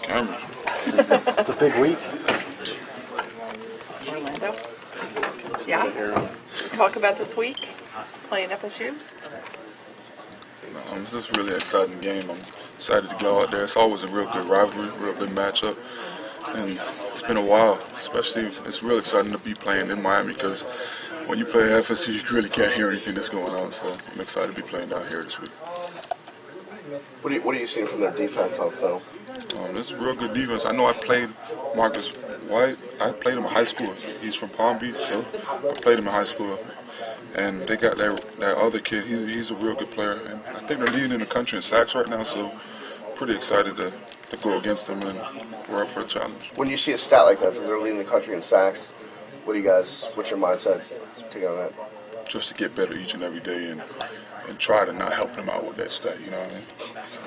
Camera. The big week. Orlando? Yeah? Talk about this week, playing FSU? It's just a really exciting game. I'm excited to go out there. It's always a real good rivalry, real good matchup. And it's been a while, especially it's real exciting to be playing in Miami because when you play FSU, you really can't hear anything that's going on. So I'm excited to be playing down here this week. What are you seeing from their defense on film? It's a real good defense. I know I played Marcus White. I played him in high school. He's from Palm Beach, so I played him in high school. And they got that other kid. He's a real good player. And I think they're leading in the country in sacks right now, so pretty excited to go against them, and we're up for a challenge. When you see a stat like that they're leading the country in sacks, what's your mindset taking on that? Just to get better each and every day and try to not help them out with that stat, you know what I mean? So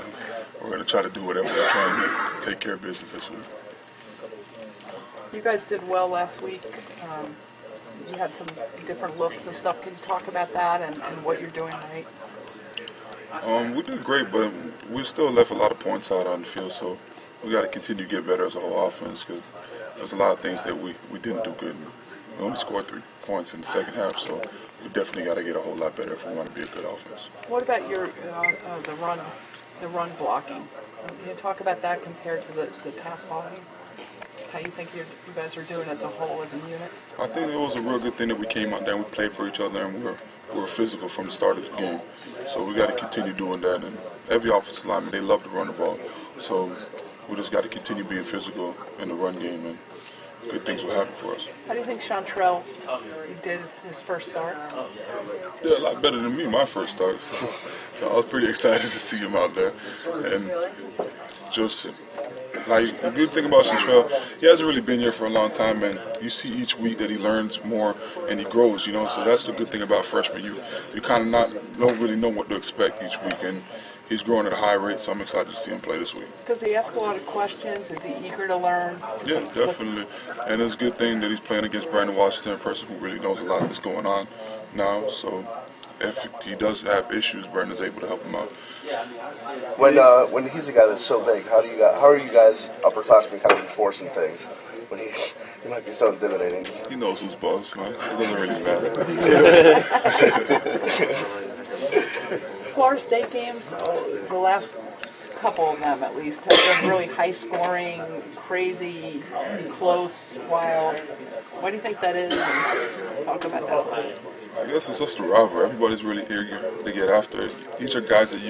we're going to try to do whatever we can to take care of business this week. You guys did well last week. You had some different looks and stuff. Can you talk about that and what you're doing right? We did great, but we still left a lot of points out on the field, so we got to continue to get better as a whole offense because there's a lot of things that we didn't do good. We only scored 3 points in the second half, so we definitely got to get a whole lot better if we want to be a good offense. What about your the run blocking? Can you talk about that compared to the pass volume? How you think you guys are doing as a whole, as a unit? I think it was a real good thing that we came out there and we played for each other and we were physical from the start of the game. So we got to continue doing that. And every offensive lineman, they love to run the ball. So we just got to continue being physical in the run game, and good things will happen for us. How do you think Chantrell did his first start? Yeah, a lot better than me, my first start. So I was pretty excited to see him out there. And just like the good thing about Chantrell, he hasn't really been here for a long time, and you see each week that he learns more and he grows, you know. So that's the good thing about freshmen. You kind of don't really know what to expect each week, and he's growing at a high rate. So I'm excited to see him play this week. Does he ask a lot of questions? Is he eager to learn? Yeah, definitely. And it's a good thing that he's playing against Brandon Washington, a person who really knows a lot of what's going on now. So if he does have issues, Brandon's able to help him out. When he's a guy that's so big, how are you guys upperclassmen kind of enforcing things when he might be so intimidating? He knows who's boss, man. It doesn't really matter. Florida State games, the last couple of them at least, have been really high-scoring, crazy, close, wild. Why do you think that is? And talk about that a little. I guess it's just a rivalry. Everybody's really eager to get after it. These are guys that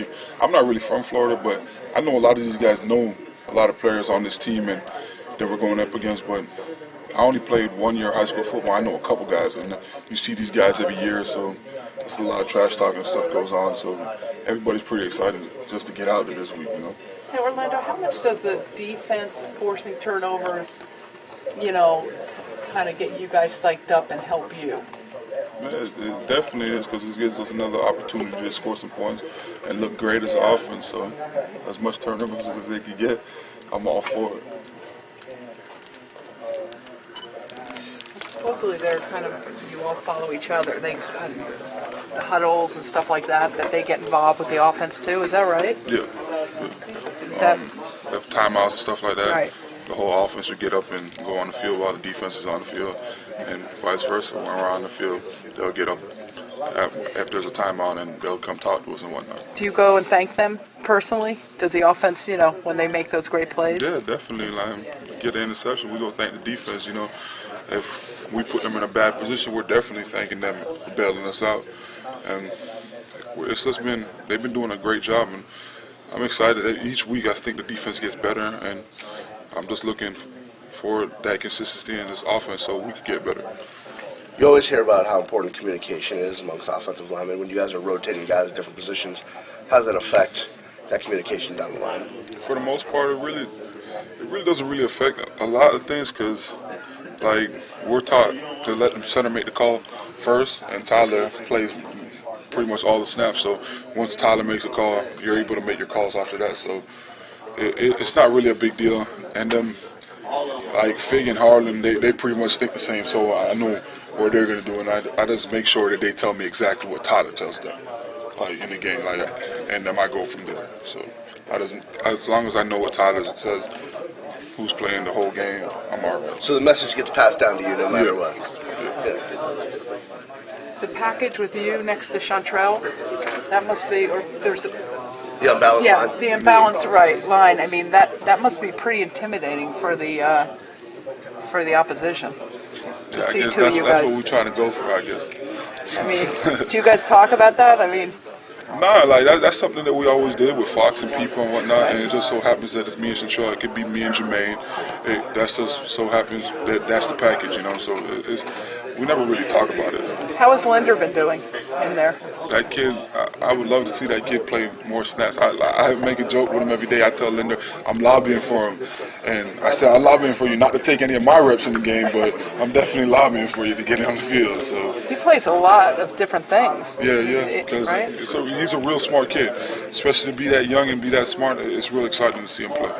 I'm not really from Florida, but I know a lot of these guys know a lot of players on this team and that we're going up against, but I only played 1 year of high school football. I know a couple guys, and you see these guys every year, so it's a lot of trash talking and stuff goes on, so everybody's pretty excited just to get out there this week, you know. Hey, Orlando, how much does the defense forcing turnovers, kind of get you guys psyched up and help you? It definitely is, because it gives us another opportunity to score some points and look great as an offense. So as much turnovers as they can get, I'm all for it. Supposedly they're you all follow each other. They the huddles and stuff like that they get involved with the offense too. Is that right? Yeah. Is that if timeouts and stuff like that, right? The whole offense would get up and go on the field while the defense is on the field, and vice versa. When we're on the field, they'll get up if there's a timeout and they'll come talk to us and whatnot. Do you go and thank them personally? Does the offense, when they make those great plays? Yeah, definitely. Like, get the interception, we go thank the defense. If we put them in a bad position, we're definitely thanking them for bailing us out. And they've been doing a great job, and I'm excited that each week I think the defense gets better, and I'm just looking for that consistency in this offense so we can get better. You always hear about how important communication is amongst offensive linemen. When you guys are rotating guys at different positions, how does that affect that communication down the line? For the most part, it really doesn't really affect a lot of things because, we're taught to let the center make the call first, and Tyler plays pretty much all the snaps. So once Tyler makes a call, you're able to make your calls after that. So it's not really a big deal. And Fig and Harlan, they pretty much think the same. So I know what they're going to do, and I just make sure that they tell me exactly what Tyler tells them, in the game, and then I go from there. So as long as I know what Tyler says, who's playing the whole game, I'm all right. So the message gets passed down to you no matter what. Yeah. The package with you next to Chantrell, that must be, or there's a, The unbalanced yeah, line. the imbalance line. I mean, that must be pretty intimidating for the opposition. Yeah, I see guess two of that's you guys. what we're trying to go for, I guess. I mean, do you guys talk about that? I mean, Nah, like that's something that we always did with Fox and people and whatnot, and it just so happens that it's me and Chantrell. It could be me and Jermaine. That just so happens that that's the package, you know. So we never really talk about it. how has Linder been doing in there? That kid, I would love to see that kid play more snaps. I make a joke with him every day. I tell Linder I'm lobbying for him, and I said I'm lobbying for you not to take any of my reps in the game, but I'm definitely lobbying for you to get him on the field. So. He plays a lot of different things. Yeah, because right? he's a real smart kid. Especially to be that young and be that smart, it's real exciting to see him play.